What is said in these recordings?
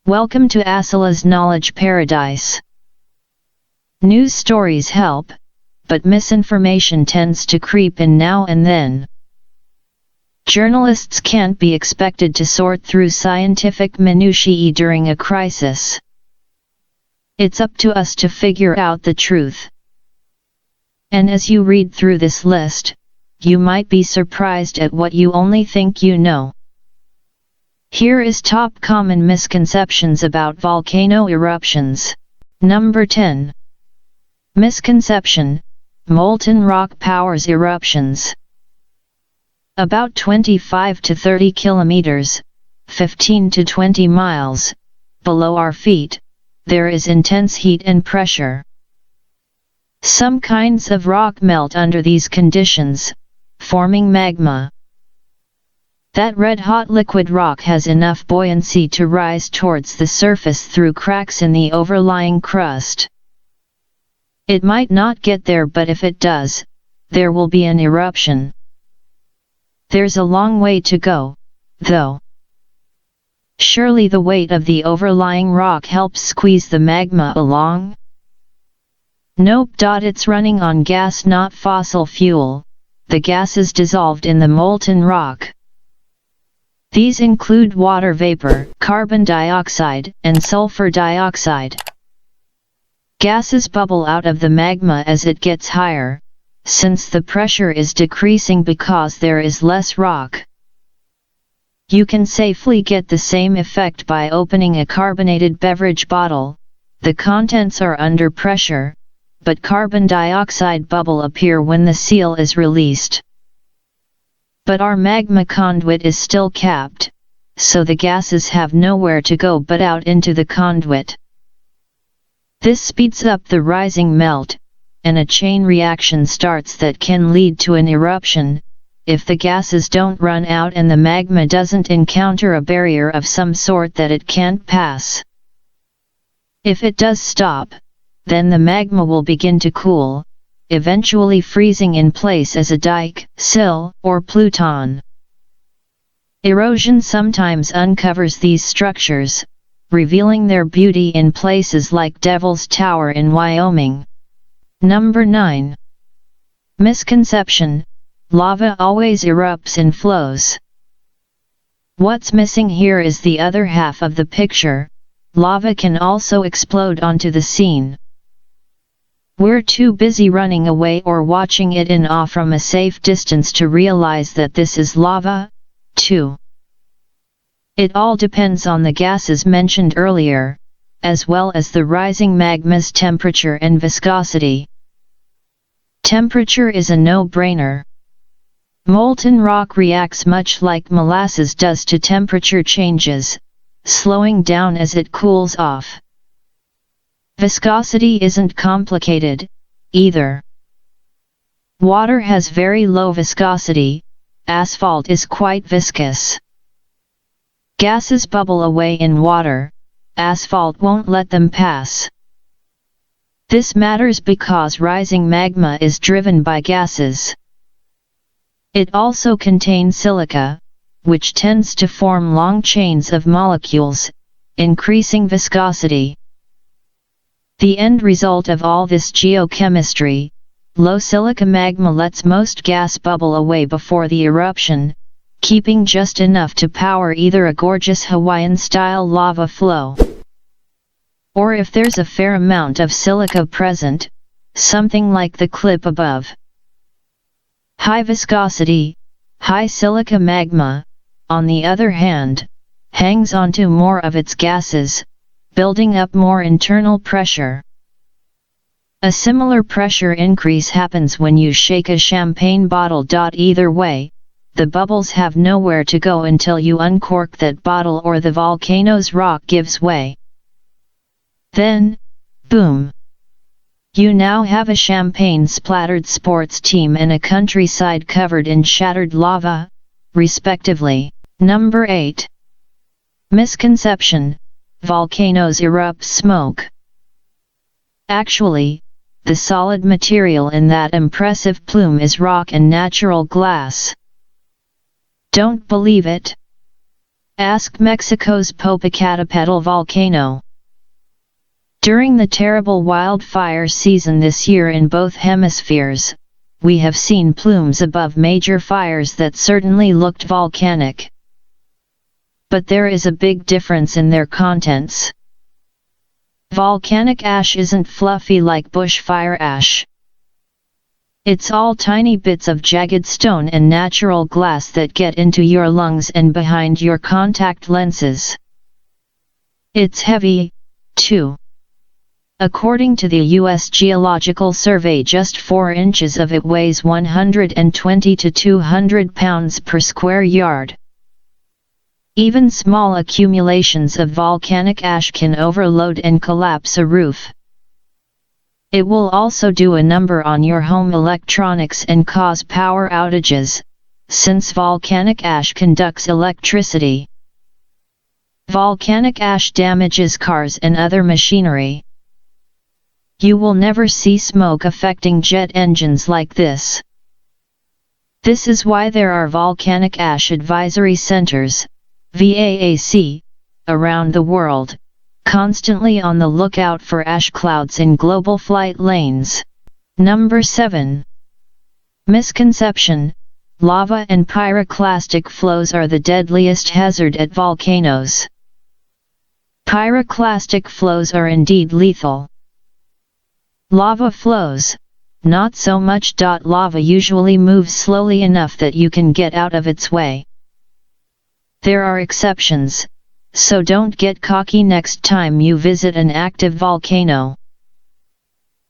Welcome to Asilas Knowledge Paradise. News stories help, but misinformation tends to creep in now and then. Journalists can't be expected to sort through scientific minutiae during a crisis. It's up to us to figure out the truth. And as you read through this list, you might be surprised at what you only think you know. Here is top common misconceptions about volcano eruptions. Number 10. Misconception: molten rock powers eruptions. About 25 to 30 kilometers, 15 to 20 miles, below our feet, there is intense heat and pressure. Some kinds of rock melt under these conditions, forming magma. That red-hot liquid rock has enough buoyancy to rise towards the surface through cracks in the overlying crust. It might not get there, but if it does, there will be an eruption. There's a long way to go, though. Surely the weight of the overlying rock helps squeeze the magma along? Nope. It's running on gas, not fossil fuel. The gas is dissolved in the molten rock. These include water vapor, carbon dioxide, and sulfur dioxide. Gases bubble out of the magma as it gets higher, since the pressure is decreasing because there is less rock. You can safely get the same effect by opening a carbonated beverage bottle. The contents are under pressure, but carbon dioxide bubble appear when the seal is released. But our magma conduit is still capped, so the gases have nowhere to go but out into the conduit. This speeds up the rising melt, and a chain reaction starts that can lead to an eruption, if the gases don't run out and the magma doesn't encounter a barrier of some sort that it can't pass. If it does stop, then the magma will begin to cool, eventually freezing in place as a dike, sill, or pluton. Erosion sometimes uncovers these structures, revealing their beauty in places like Devil's Tower in Wyoming. Number 9. Misconception: lava always erupts in flows. What's missing here is the other half of the picture. Lava can also explode onto the scene. We're too busy running away or watching it in awe from a safe distance to realize that this is lava, too. It all depends on the gases mentioned earlier, as well as the rising magma's temperature and viscosity. Temperature is a no-brainer. Molten rock reacts much like molasses does to temperature changes, slowing down as it cools off. Viscosity isn't complicated, either. Water has very low viscosity. Asphalt is quite viscous. Gases bubble away in water. Asphalt won't let them pass. This matters because rising magma is driven by gases. It also contains silica, which tends to form long chains of molecules, increasing viscosity. The end result of all this geochemistry: low silica magma lets most gas bubble away before the eruption, keeping just enough to power either a gorgeous Hawaiian-style lava flow, or if there's a fair amount of silica present, something like the clip above. High viscosity, high silica magma, on the other hand, hangs onto more of its gases, building up more internal pressure. A similar pressure increase happens when you shake a champagne bottle. Either way, the bubbles have nowhere to go until you uncork that bottle or the volcano's rock gives way. Then, boom! You now have a champagne-splattered sports team and a countryside covered in shattered lava, respectively. Number 8. Misconception: volcanoes erupt smoke. Actually, the solid material in that impressive plume is rock and natural glass. Don't believe it? Ask Mexico's Popocatépetl volcano. During the terrible wildfire season this year in both hemispheres, we have seen plumes above major fires that certainly looked volcanic. But there is a big difference in their contents. Volcanic ash isn't fluffy like bushfire ash. It's all tiny bits of jagged stone and natural glass that get into your lungs and behind your contact lenses. It's heavy, too. According to the U.S. Geological Survey, just 4 inches of it weighs 120 to 200 pounds per square yard. Even small accumulations of volcanic ash can overload and collapse a roof. It will also do a number on your home electronics and cause power outages, since volcanic ash conducts electricity. Volcanic ash damages cars and other machinery. You will never see smoke affecting jet engines like this. This is why there are volcanic ash advisory centers, VAAC, around the world, constantly on the lookout for ash clouds in global flight lanes. Number 7. Misconception: lava and pyroclastic flows are the deadliest hazard at volcanoes. Pyroclastic flows are indeed lethal. Lava flows, not so much. Lava usually moves slowly enough that you can get out of its way. There are exceptions, so don't get cocky next time you visit an active volcano.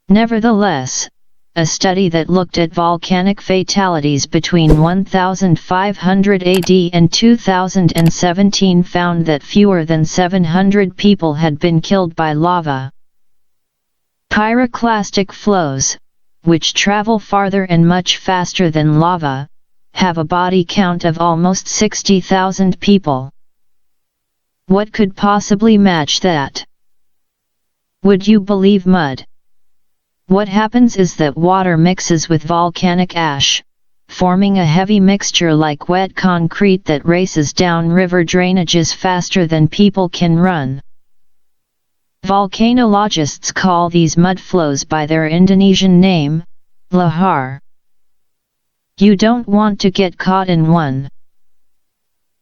Nevertheless, a study that looked at volcanic fatalities between 1500 AD and 2017 found that fewer than 700 people had been killed by lava. Pyroclastic flows, which travel farther and much faster than lava, have a body count of almost 60,000 people. What could possibly match that? Would you believe mud? What happens is that water mixes with volcanic ash, forming a heavy mixture like wet concrete that races down river drainages faster than people can run. Volcanologists call these mud flows by their Indonesian name, lahar. You don't want to get caught in one.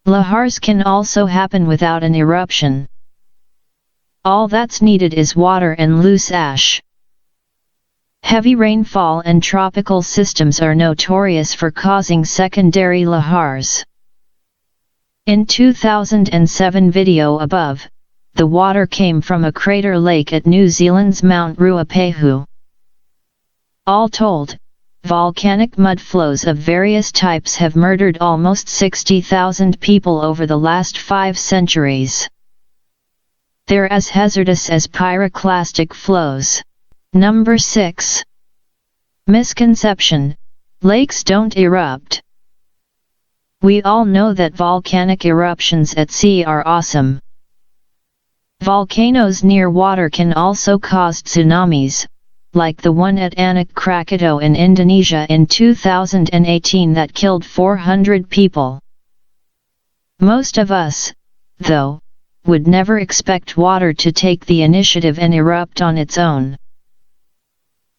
Lahars can also happen without an eruption. All that's needed is water and loose ash. Heavy rainfall and tropical systems are notorious for causing secondary lahars. In 2007 video above, the water came from a crater lake at New Zealand's Mount Ruapehu. All told, volcanic mud flows of various types have murdered almost 60,000 people over the last 5 centuries. They're as hazardous as pyroclastic flows. Number 6. Misconception: lakes don't erupt. We all know that volcanic eruptions at sea are awesome. Volcanoes near water can also cause tsunamis, like the one at Anak Krakatau in Indonesia in 2018 that killed 400 people. Most of us, though, would never expect water to take the initiative and erupt on its own.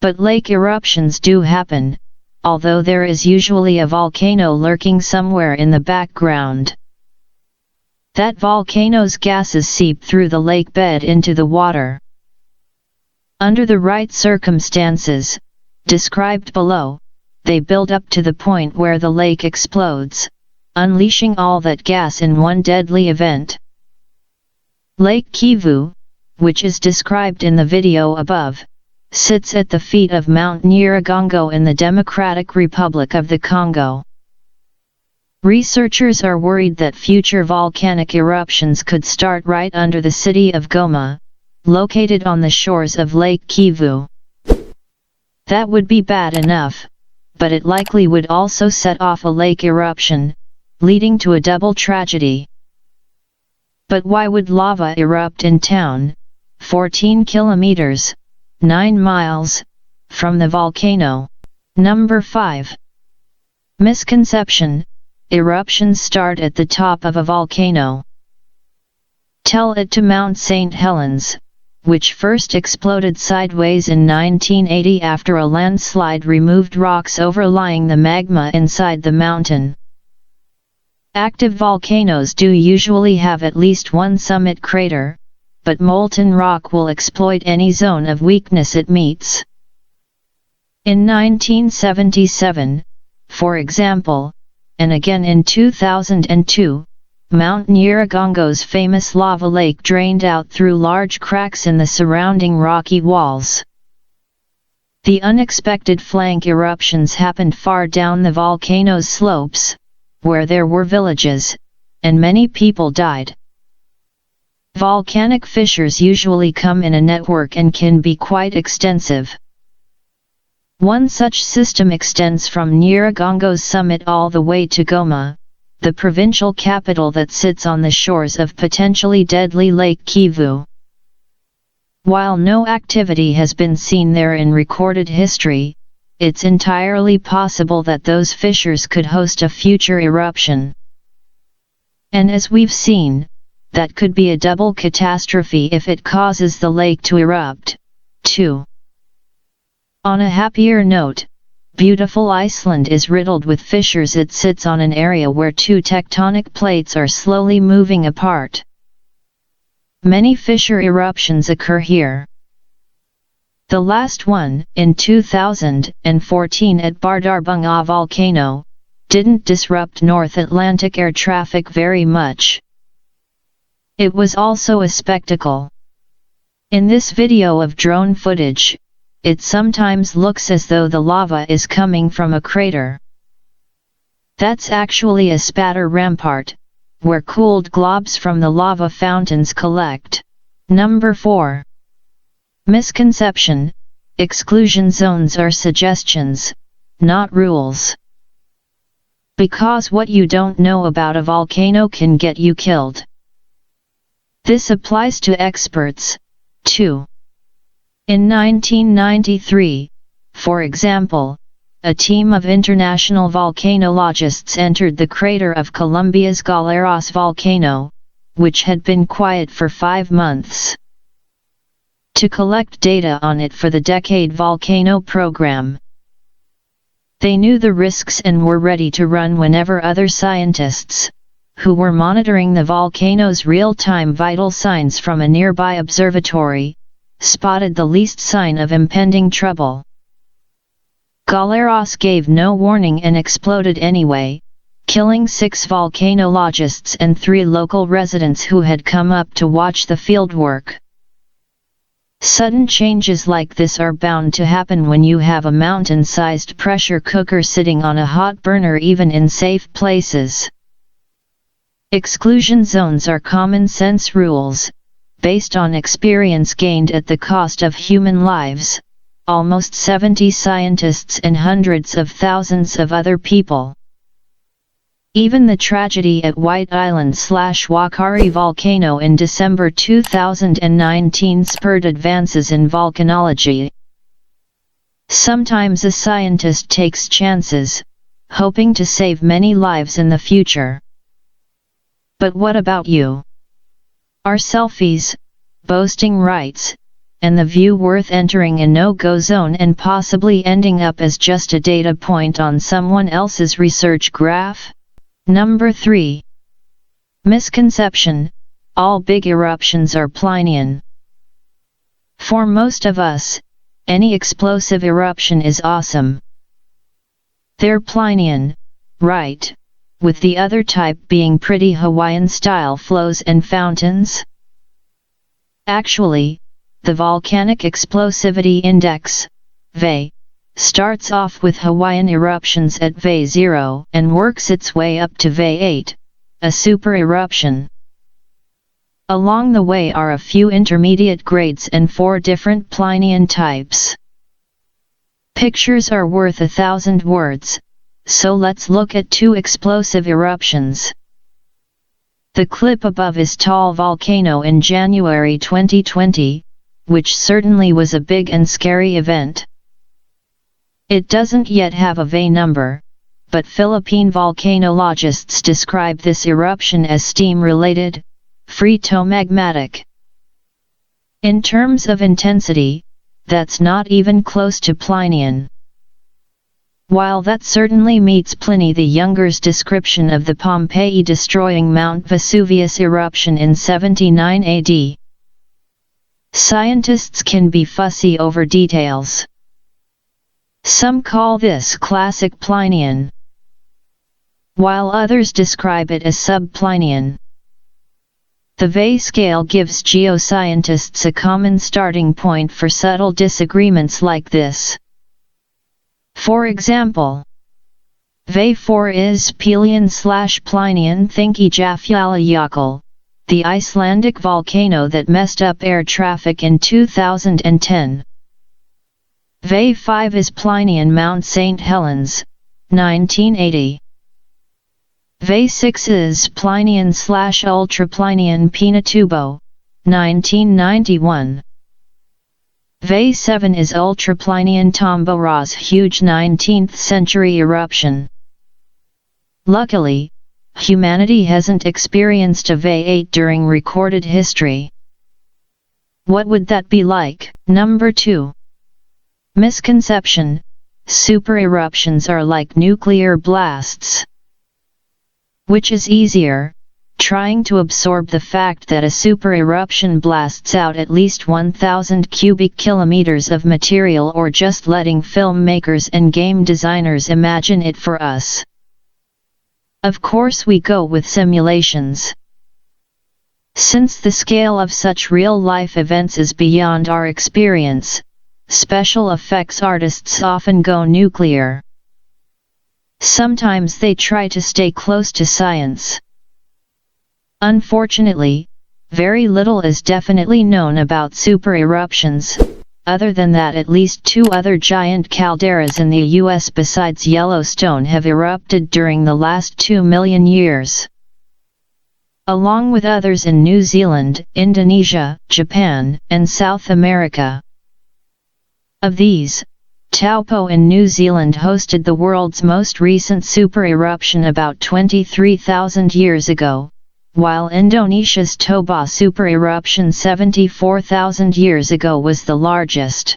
But lake eruptions do happen, although there is usually a volcano lurking somewhere in the background. That volcano's gases seep through the lake bed into the water. Under the right circumstances, described below, they build up to the point where the lake explodes, unleashing all that gas in one deadly event. Lake Kivu, which is described in the video above, sits at the feet of Mount Nyiragongo in the Democratic Republic of the Congo. Researchers are worried that future volcanic eruptions could start right under the city of Goma, located on the shores of Lake Kivu. That would be bad enough, but it likely would also set off a lake eruption, leading to a double tragedy. But why would lava erupt in town, 14 kilometers, 9 miles, from the volcano? Number 5. Misconception: eruptions start at the top of a volcano. Tell it to Mount St. Helens, which first exploded sideways in 1980 after a landslide removed rocks overlying the magma inside the mountain. Active volcanoes do usually have at least one summit crater, but molten rock will exploit any zone of weakness it meets. In 1977, for example, and again in 2002, Mount Nyiragongo's famous lava lake drained out through large cracks in the surrounding rocky walls. The unexpected flank eruptions happened far down the volcano's slopes, where there were villages, and many people died. Volcanic fissures usually come in a network and can be quite extensive. One such system extends from Nyiragongo's summit all the way to Goma, the provincial capital that sits on the shores of potentially deadly Lake Kivu. While no activity has been seen there in recorded history, it's entirely possible that those fissures could host a future eruption. And as we've seen, that could be a double catastrophe if it causes the lake to erupt, too. On a happier note, beautiful Iceland is riddled with fissures. It sits on an area where two tectonic plates are slowly moving apart. Many fissure eruptions occur here. The last one, in 2014 at Bardarbunga volcano, didn't disrupt North Atlantic air traffic very much. It was also a spectacle. In this video of drone footage, it sometimes looks as though the lava is coming from a crater. That's actually a spatter rampart, where cooled globs from the lava fountains collect. Number 4. Misconception: exclusion zones are suggestions, not rules. Because what you don't know about a volcano can get you killed. This applies to experts, too. In 1993, for example, a team of international volcanologists entered the crater of Colombia's Galeras volcano, which had been quiet for 5 months, to collect data on it for the Decade Volcano program. They knew the risks and were ready to run whenever other scientists, who were monitoring the volcano's real-time vital signs from a nearby observatory, spotted the least sign of impending trouble. Galeras gave no warning and exploded anyway, killing 6 volcanologists and 3 local residents who had come up to watch the fieldwork. Sudden changes like this are bound to happen when you have a mountain-sized pressure cooker sitting on a hot burner, even in safe places. Exclusion zones are common-sense rules, based on experience gained at the cost of human lives, almost 70 scientists and hundreds of thousands of other people. Even the tragedy at White Island/Wakari volcano in December 2019 spurred advances in volcanology. Sometimes a scientist takes chances, hoping to save many lives in the future. But what about you? Are selfies, boasting rights, and the view worth entering a no-go zone and possibly ending up as just a data point on someone else's research graph? Number 3. Misconception: all big eruptions are Plinian. For most of us, any explosive eruption is awesome. They're Plinian, right? With the other type being pretty Hawaiian-style flows and fountains? Actually, the Volcanic Explosivity Index, VE, starts off with Hawaiian eruptions at VE 0 and works its way up to VE 8, a super eruption. Along the way are a few intermediate grades and 4 different Plinian types. Pictures are worth 1,000 words, so let's look at 2 explosive eruptions. The clip above is Taal volcano in January 2020, which certainly was a big and scary event. It doesn't yet have a VE number, but Philippine volcanologists describe this eruption as steam-related, phreatomagmatic. In terms of intensity, that's not even close to Plinian. While that certainly meets Pliny the Younger's description of the Pompeii destroying Mount Vesuvius eruption in 79 AD. Scientists can be fussy over details. Some call this classic Plinian, while others describe it as sub-Plinian. The Veii scale gives geoscientists a common starting point for subtle disagreements like this. For example, Veii 4 is Pelian/Plinian Þingeyjafjallajökull, the Icelandic volcano that messed up air traffic in 2010. Veii 5 is Plinian Mount St. Helens, 1980. Veii 6 is Plinian/Ultraplinian Pinatubo, 1991. Veii 7 is Ultraplinian Tambora's huge 19th century eruption. Luckily, humanity hasn't experienced a Veii 8 during recorded history. What would that be like? Number 2. Misconception: supereruptions are like nuclear blasts. Which is easier, trying to absorb the fact that a supereruption blasts out at least 1,000 cubic kilometers of material, or just letting filmmakers and game designers imagine it for us? Of course we go with simulations. Since the scale of such real-life events is beyond our experience, special effects artists often go nuclear. Sometimes they try to stay close to science. Unfortunately, very little is definitely known about supereruptions. Other than that, at least 2 other giant calderas in the US besides Yellowstone have erupted during the last 2 million years. Along with others in New Zealand, Indonesia, Japan, and South America. Of these, Taupo in New Zealand hosted the world's most recent supereruption about 23,000 years ago, while Indonesia's Toba supereruption 74,000 years ago was the largest.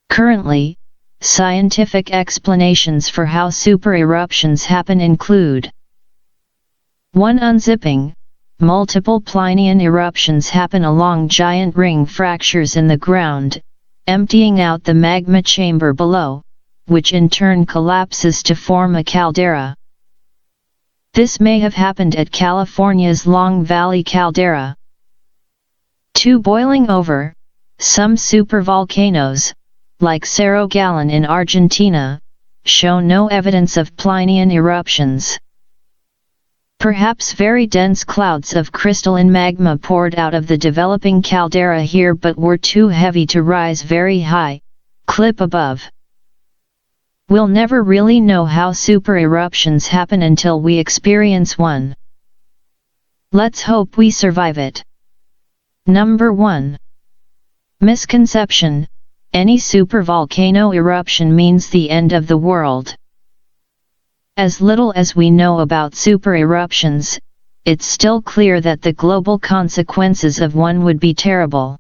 Currently, scientific explanations for how supereruptions happen include: 1. Unzipping. Multiple Plinian eruptions happen along giant ring fractures in the ground, emptying out the magma chamber below, which in turn collapses to form a caldera. This may have happened at California's Long Valley caldera. 2. Boiling over. Some supervolcanoes, like Cerro Galán in Argentina, show no evidence of Plinian eruptions. Perhaps very dense clouds of crystalline magma poured out of the developing caldera here but were too heavy to rise very high, clip above. We'll never really know how supereruptions happen until we experience one. Let's hope we survive it. Number 1. Misconception: any supervolcano eruption means the end of the world. As little as we know about supereruptions, it's still clear that the global consequences of one would be terrible.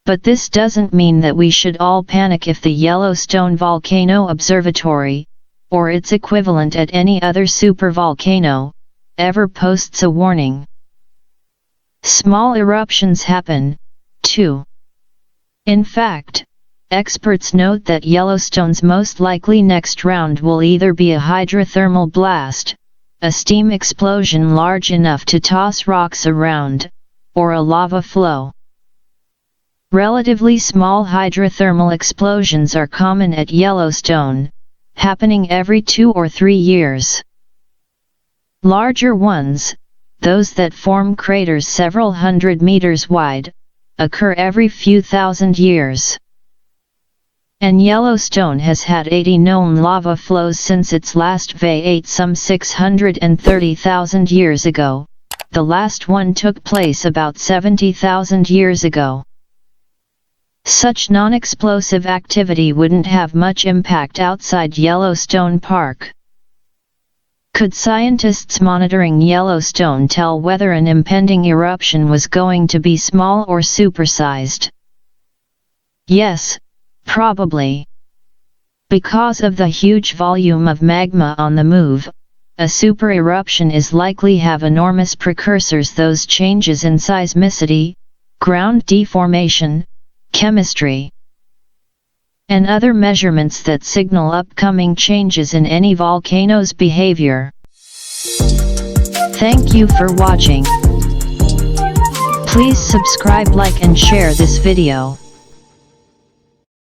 But this doesn't mean that we should all panic if the Yellowstone Volcano Observatory, or its equivalent at any other supervolcano, ever posts a warning. Small eruptions happen, too. In fact, experts note that Yellowstone's most likely next round will either be a hydrothermal blast, a steam explosion large enough to toss rocks around, or a lava flow. Relatively small hydrothermal explosions are common at Yellowstone, happening every 2 or 3 years. Larger ones, those that form craters several hundred meters wide, occur every few thousand years. And Yellowstone has had 80 known lava flows since its last Veii 8 some 630,000 years ago. The last one took place about 70,000 years ago. Such non-explosive activity wouldn't have much impact outside Yellowstone Park. Could scientists monitoring Yellowstone tell whether an impending eruption was going to be small or supersized? Yes, probably. Because of the huge volume of magma on the move, a supereruption is likely have enormous precursors, those changes in seismicity, ground deformation, chemistry, and other measurements that signal upcoming changes in any volcano's behavior. Thank you for watching. Please subscribe, like and share this video.